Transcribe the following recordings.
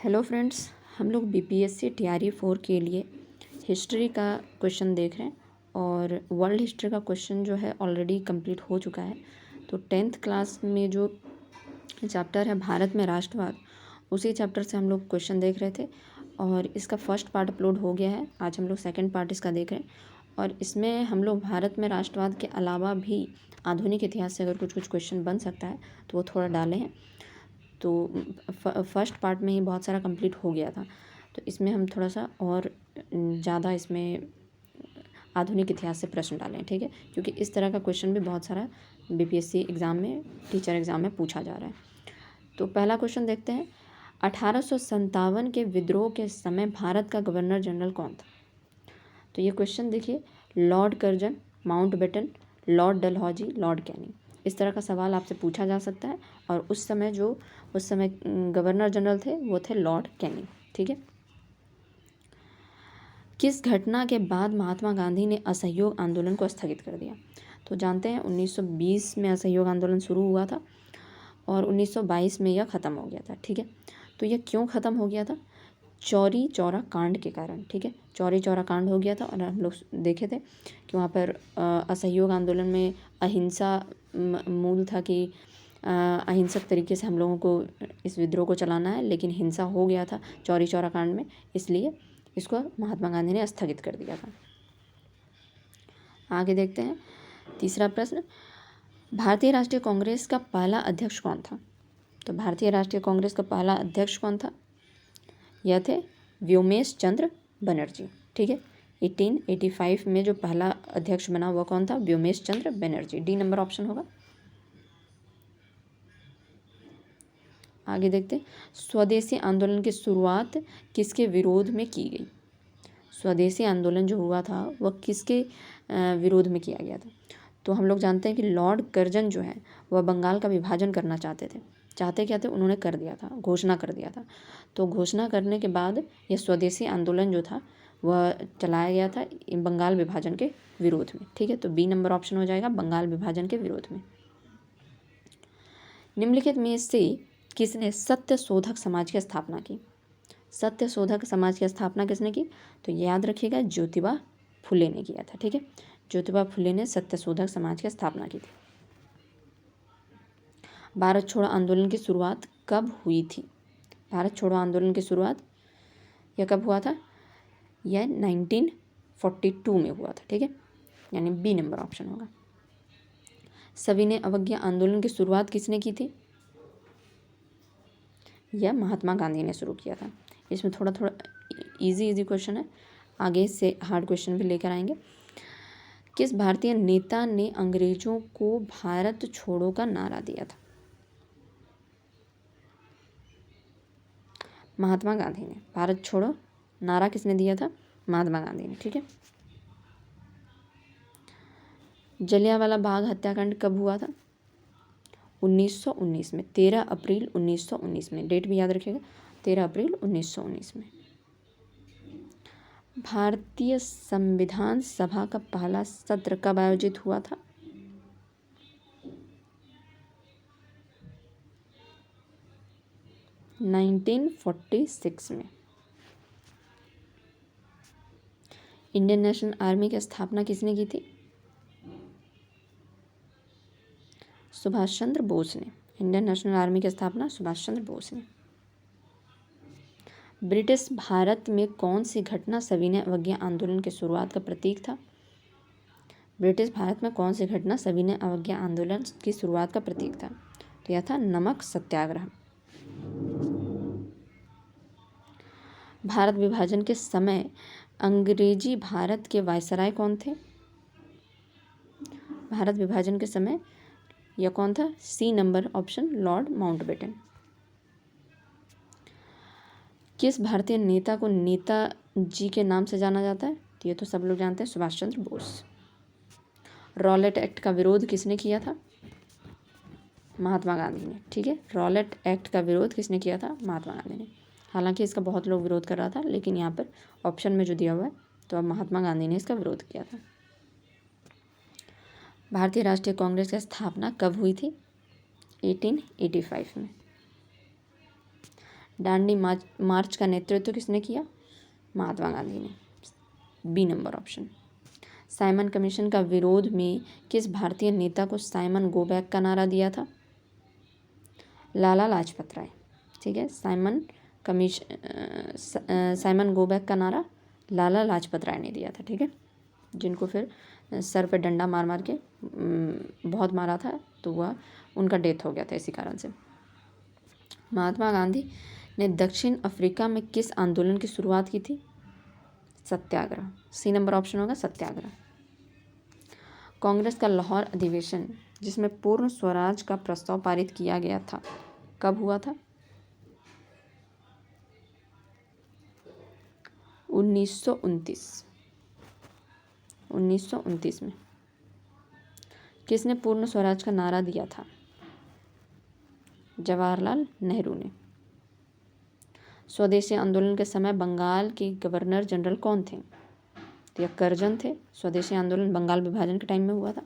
Hello friends, हम लोग BPSC TRE 4 के लिए हिस्ट्री का क्वेश्चन देख रहे हैं और वर्ल्ड हिस्ट्री का क्वेश्चन जो है ऑलरेडी कंप्लीट हो चुका है। तो 10th क्लास में जो चैप्टर है भारत में राष्ट्रवाद, उसी चैप्टर से हम लोग क्वेश्चन देख रहे थे और इसका फर्स्ट पार्ट अपलोड हो गया है। आज हम लोग सेकेंड पार्ट इसका देख रहे हैं और इसमें हम लोग भारत में राष्ट्रवाद के अलावा भी आधुनिक इतिहास से अगर कुछ कुछ क्वेश्चन बन सकता है तो वो थोड़ा डाले हैं। तो फर्स्ट पार्ट में ही बहुत सारा कंप्लीट हो गया था, तो इसमें हम थोड़ा सा और ज़्यादा इसमें आधुनिक इतिहास से प्रश्न डालें, ठीक है, क्योंकि इस तरह का क्वेश्चन भी बहुत सारा बीपीएससी एग्ज़ाम में, टीचर एग्ज़ाम में पूछा जा रहा है। तो पहला क्वेश्चन देखते हैं, 1857 के विद्रोह के समय भारत का गवर्नर जनरल कौन था? तो ये क्वेश्चन देखिए, Lord Curzon, Mountbatten, Lord Dalhousie, Lord Canning, इस तरह का सवाल आपसे पूछा जा सकता है। और उस समय गवर्नर जनरल थे वो थे लॉर्ड कैनिंग, ठीक है। किस घटना के बाद महात्मा गांधी ने असहयोग आंदोलन को स्थगित कर दिया? तो जानते हैं 1920 में असहयोग आंदोलन शुरू हुआ था और 1922 में यह ख़त्म हो गया था, ठीक है। तो यह क्यों ख़त्म हो गया था? चौरी चौरा कांड के कारण, ठीक है। चौरी चौरा कांड हो गया था और हम लोग देखे थे कि वहाँ पर असहयोग आंदोलन में अहिंसा मूल था कि अहिंसक तरीके से हम लोगों को इस विद्रोह को चलाना है, लेकिन हिंसा हो गया था चौरी चौरा कांड में, इसलिए इसको महात्मा गांधी ने स्थगित कर दिया था। आगे देखते हैं तीसरा प्रश्न, भारतीय राष्ट्रीय कांग्रेस का पहला अध्यक्ष कौन था? तो भारतीय राष्ट्रीय कांग्रेस का पहला अध्यक्ष कौन था? यह थे व्योमेश चंद्र बनर्जी, ठीक है। 1885 में जो पहला अध्यक्ष बना हुआ कौन था? व्योमेश चंद्र बनर्जी। डी नंबर ऑप्शन होगा। आगे देखते हैं, स्वदेशी आंदोलन की शुरुआत किसके विरोध में की गई? स्वदेशी आंदोलन जो हुआ था वह किसके विरोध में किया गया था? तो हम लोग जानते हैं कि लॉर्ड कर्जन जो है वह बंगाल का विभाजन करना चाहते थे। चाहते क्या थे? उन्होंने कर दिया था, घोषणा कर दिया था। तो घोषणा करने के बाद यह स्वदेशी आंदोलन जो था वह चलाया गया था बंगाल विभाजन के विरोध में, ठीक है। तो बी नंबर ऑप्शन हो जाएगा, बंगाल विभाजन के विरोध में। निम्नलिखित में से किसने सत्य शोधक समाज की स्थापना की? सत्य शोधक समाज की स्थापना किसने की? तो याद रखिएगा, ज्योतिबा फुले ने किया था, ठीक है। ज्योतिबा फुले ने सत्य शोधक समाज की स्थापना की थी। भारत छोड़ो आंदोलन की शुरुआत कब हुई थी? भारत छोड़ो आंदोलन की शुरुआत यह कब हुआ था? यह 1942 में हुआ था, ठीक है, यानी बी नंबर ऑप्शन होगा। सविनय अवज्ञा आंदोलन की शुरुआत किसने की थी? यह महात्मा गांधी ने शुरू किया था। इसमें थोड़ा थोड़ा इजी क्वेश्चन है, आगे से हार्ड क्वेश्चन भी लेकर आएंगे। किस भारतीय नेता ने अंग्रेजों को भारत छोड़ो का नारा दिया था? महात्मा गांधी ने। भारत छोड़ो नारा किसने दिया था? महात्मा गांधी ने, ठीक है। जलियांवाला बाग हत्याकांड कब हुआ था? 1919 में, 13 अप्रैल 1919 में। डेट भी याद रखिएगा, 13 अप्रैल 1919 में। भारतीय संविधान सभा का पहला सत्र कब आयोजित हुआ था? 1946 में। इंडियन नेशनल आर्मी की स्थापना किसने की थी? सुभाष चंद्र बोस ने। इंडियन नेशनल आर्मी की स्थापना सुभाष चंद्र बोस ने। ब्रिटिश भारत में कौन सी घटना सविनय अवज्ञा आंदोलन की शुरुआत का प्रतीक था? ब्रिटिश भारत में कौन सी घटना सविनय अवज्ञा आंदोलन की शुरुआत का प्रतीक था? तो यह था नमक सत्याग्रह। भारत विभाजन के समय अंग्रेजी भारत के वायसराय कौन थे? भारत विभाजन के समय यह कौन था? C number option, Lord Mountbatten. किस भारतीय नेता को नेताजी के नाम से जाना जाता है? तो ये तो सब लोग जानते हैं, सुभाष चंद्र बोस। रॉलेट एक्ट का विरोध किसने किया था? महात्मा गांधी ने, ठीक है। रॉलेट एक्ट का विरोध किसने किया था? महात्मा गांधी ने। हालांकि इसका बहुत लोग विरोध कर रहा था, लेकिन यहाँ पर ऑप्शन में जो दिया हुआ है तो अब महात्मा गांधी ने इसका विरोध किया था। भारतीय राष्ट्रीय कांग्रेस की स्थापना कब हुई थी? 1885 में। दांडी मार्च का नेतृत्व किसने किया? महात्मा गांधी ने। B number option. Simon commission का विरोध में किस भारतीय नेता को साइमन गो बैक का नारा दिया था? लाला लाजपत राय। ठीक है, साइमन गो बैक का नारा लाला लाजपत राय ने दिया था। ठीक है, जिनको फिर सर पे डंडा मार मार के बहुत मारा था, तो वह उनका डेथ हो गया था इसी कारण से। महात्मा गांधी ने दक्षिण अफ्रीका में किस आंदोलन की शुरुआत की थी? सत्याग्रह। सी नंबर ऑप्शन होगा सत्याग्रह। कांग्रेस का लाहौर अधिवेशन जिसमें पूर्ण स्वराज का प्रस्ताव पारित किया गया था, कब हुआ था? 1929 में। किसने पूर्ण स्वराज का नारा दिया था? जवाहरलाल नेहरू ने। स्वदेशी आंदोलन के समय बंगाल के गवर्नर जनरल कौन थे? तो यह करजन थे। स्वदेशी आंदोलन बंगाल विभाजन के टाइम में हुआ था।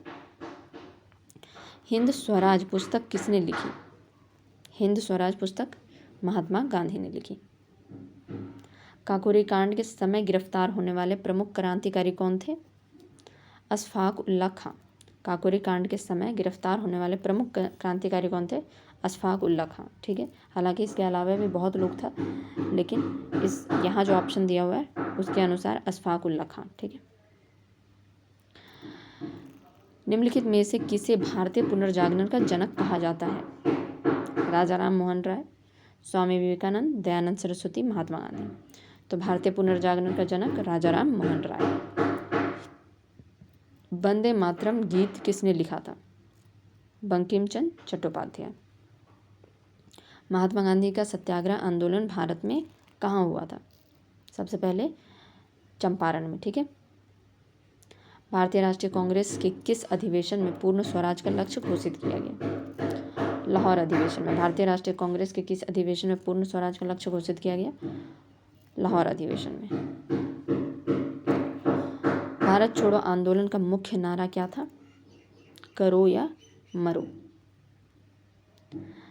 हिंद स्वराज पुस्तक किसने लिखी? हिंद स्वराज पुस्तक महात्मा गांधी ने लिखी। काकोरी कांड के समय गिरफ्तार होने वाले प्रमुख क्रांतिकारी कौन थे? अशफाक उल्लाह खां। काकोरी कांड के समय गिरफ्तार होने वाले प्रमुख क्रांतिकारी कौन थे? अशफाक उल्लाह खां। ठीक है, हालांकि इसके अलावा भी बहुत लोग था, लेकिन इस यहाँ जो ऑप्शन दिया हुआ है उसके अनुसार अशफाक उल्लाह खां। ठीक है, निम्नलिखित में से किसे भारतीय पुनर्जागरण का जनक कहा जाता है? राजा राम मोहन राय, स्वामी विवेकानंद, दयानंद सरस्वती, महात्मा गांधी। तो भारतीय पुनर्जागरण का जनक राजा राम मोहन राय। वंदे मातरम गीत किसने लिखा था? बंकिम चंद्र चट्टोपाध्याय। महात्मा गांधी का सत्याग्रह आंदोलन भारत में कहाँ हुआ था? सबसे पहले चंपारण में। ठीक है, भारतीय राष्ट्रीय कांग्रेस के किस अधिवेशन में पूर्ण स्वराज का लक्ष्य घोषित किया गया? लाहौर अधिवेशन में। भारतीय राष्ट्रीय कांग्रेस के किस अधिवेशन में पूर्ण स्वराज का लक्ष्य घोषित किया गया? लाहौर अधिवेशन में। भारत छोड़ो आंदोलन का मुख्य नारा क्या था? करो या मरो।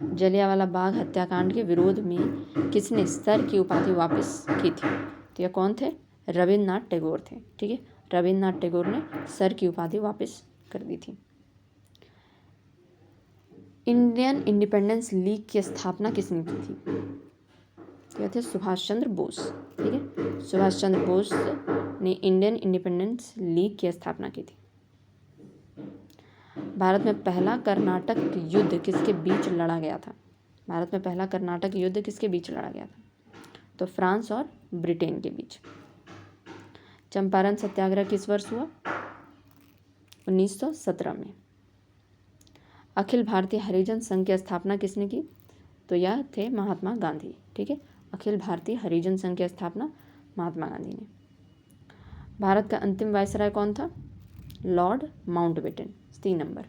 जलियांवाला बाग हत्याकांड के विरोध में किसने सर की उपाधि वापस की थी? तो यह कौन थे? रविन्द्रनाथ टैगोर थे। ठीक है, रविन्द्रनाथ टैगोर ने सर की उपाधि वापस कर दी थी। इंडियन इंडिपेंडेंस लीग की स्थापना किसने की थी? यह थे सुभाष चंद्र बोस। ठीक है, सुभाष चंद्र बोस ने इंडियन इंडिपेंडेंस लीग की स्थापना की थी। भारत में पहला कर्नाटक युद्ध किसके बीच लड़ा गया था? भारत में पहला कर्नाटक युद्ध किसके बीच लड़ा गया था? तो फ्रांस और ब्रिटेन के बीच। चंपारण सत्याग्रह किस वर्ष हुआ? 1917 में। अखिल भारतीय हरिजन संघ की स्थापना किसने की? तो यह थे महात्मा गांधी। ठीक है, अखिल भारतीय हरिजन संघ की स्थापना महात्मा गांधी ने। भारत का अंतिम वायसराय कौन था? Lord Mountbatten. 3 नंबर।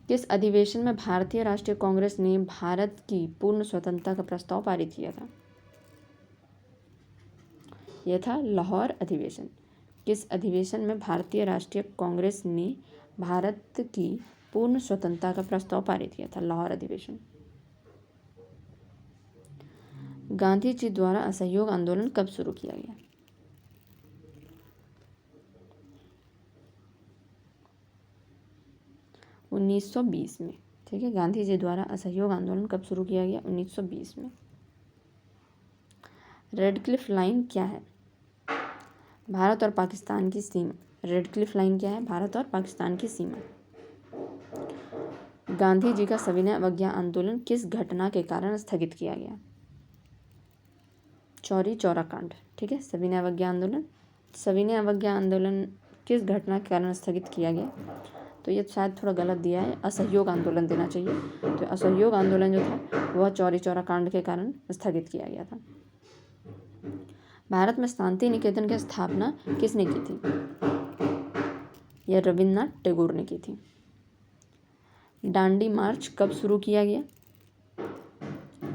किस अधिवेशन में भारतीय राष्ट्रीय कांग्रेस ने भारत की पूर्ण स्वतंत्रता का प्रस्ताव पारित किया था? यह था लाहौर अधिवेशन। किस अधिवेशन में भारतीय राष्ट्रीय कांग्रेस ने भारत की पूर्ण स्वतंत्रता का प्रस्ताव पारित किया था? लाहौर अधिवेशन। गांधी जी द्वारा असहयोग आंदोलन कब शुरू किया गया? 1920 में। ठीक है, गांधी जी द्वारा असहयोग आंदोलन कब शुरू किया गया? 1920 में। रेड क्लिफ लाइन क्या है? भारत और पाकिस्तान की सीमा। रेड क्लिफ लाइन क्या है? भारत और पाकिस्तान की सीमा। गांधी जी का सविनय अवज्ञा आंदोलन किस घटना के कारण स्थगित किया गया? चौरी चौरा कांड। ठीक है, सविनय अवज्ञा आंदोलन। सविनय अवज्ञा आंदोलन किस घटना के कारण स्थगित किया गया? तो ये शायद थोड़ा गलत दिया है, असहयोग आंदोलन देना चाहिए। तो असहयोग आंदोलन जो था वह चौरी चौरा कांड के कारण स्थगित किया गया था। भारत में शांति निकेतन की स्थापना किसने की थी? यह रविन्द्रनाथ टैगोर ने की थी। दांडी मार्च कब शुरू किया गया?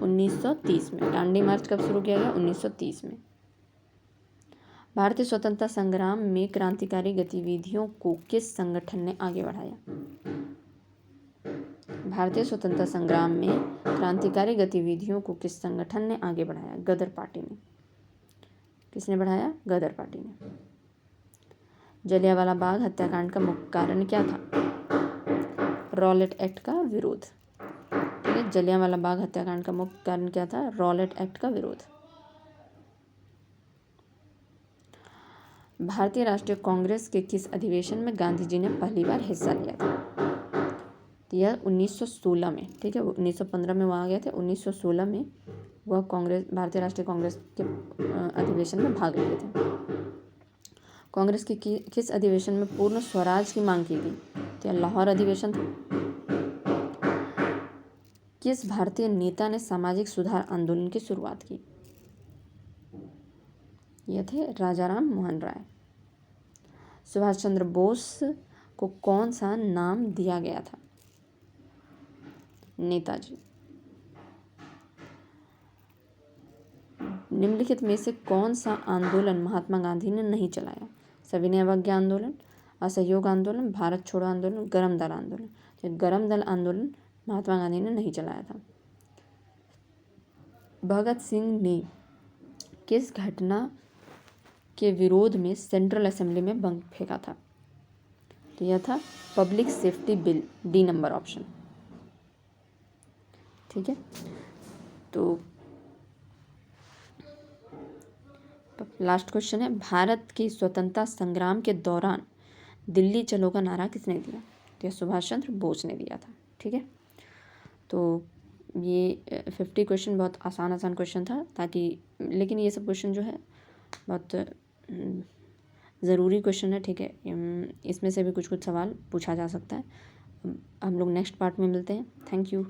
1930 में। दांडी मार्च कब शुरू किया गया? 1930 में। भारतीय स्वतंत्रता संग्राम में क्रांतिकारी गतिविधियों को किस संगठन ने आगे बढ़ाया? भारतीय स्वतंत्रता संग्राम में क्रांतिकारी गतिविधियों को किस संगठन ने आगे बढ़ाया? गदर पार्टी ने। किसने बढ़ाया? गदर पार्टी ने। जलियांवाला बाग हत्याकांड का मुख्य कारण क्या था? रॉलेट एक्ट का विरोध। ठीक है, जलियांवाला बाग हत्याकांड का मुख्य कारण क्या था? रॉलेट एक्ट का विरोध। भारतीय राष्ट्रीय कांग्रेस के किस अधिवेशन में गांधी जी ने पहली बार हिस्सा लिया था? तो यह 1916 में। ठीक है, 1915 में वहाँ गए थे, 1916 में वह कांग्रेस, भारतीय राष्ट्रीय कांग्रेस के अधिवेशन में भाग लिए थे। कांग्रेस के किस अधिवेशन में पूर्ण स्वराज की मांग की गई? तो यह लाहौर अधिवेशन था। किस भारतीय नेता ने सामाजिक सुधार आंदोलन की शुरुआत की? यह थे राजाराम मोहन राय। सुभाष चंद्र बोस को कौन सा नाम दिया गया था? नेताजी। निम्नलिखित में से कौन सा आंदोलन महात्मा गांधी ने नहीं चलाया? सविनय अवज्ञा आंदोलन, असहयोग आंदोलन, भारत छोड़ो आंदोलन, गरम दल आंदोलन। तो गरम दल आंदोलन महात्मा गांधी ने नहीं चलाया था। भगत सिंह ने किस घटना के विरोध में सेंट्रल असेंबली में बम फेंका था? तो यह था public safety bill, D number option. ठीक है, तो लास्ट क्वेश्चन है, भारत की स्वतंत्रता संग्राम के दौरान दिल्ली चलो का नारा किसने दिया? तो यह सुभाष चंद्र बोस ने दिया था। ठीक है, तो ये 50 क्वेश्चन बहुत आसान क्वेश्चन था, ताकि लेकिन ये सब क्वेश्चन जो है बहुत ज़रूरी क्वेश्चन है। ठीक है, इसमें से भी कुछ सवाल पूछा जा सकता है। हम लोग नेक्स्ट पार्ट में मिलते हैं। Thank you.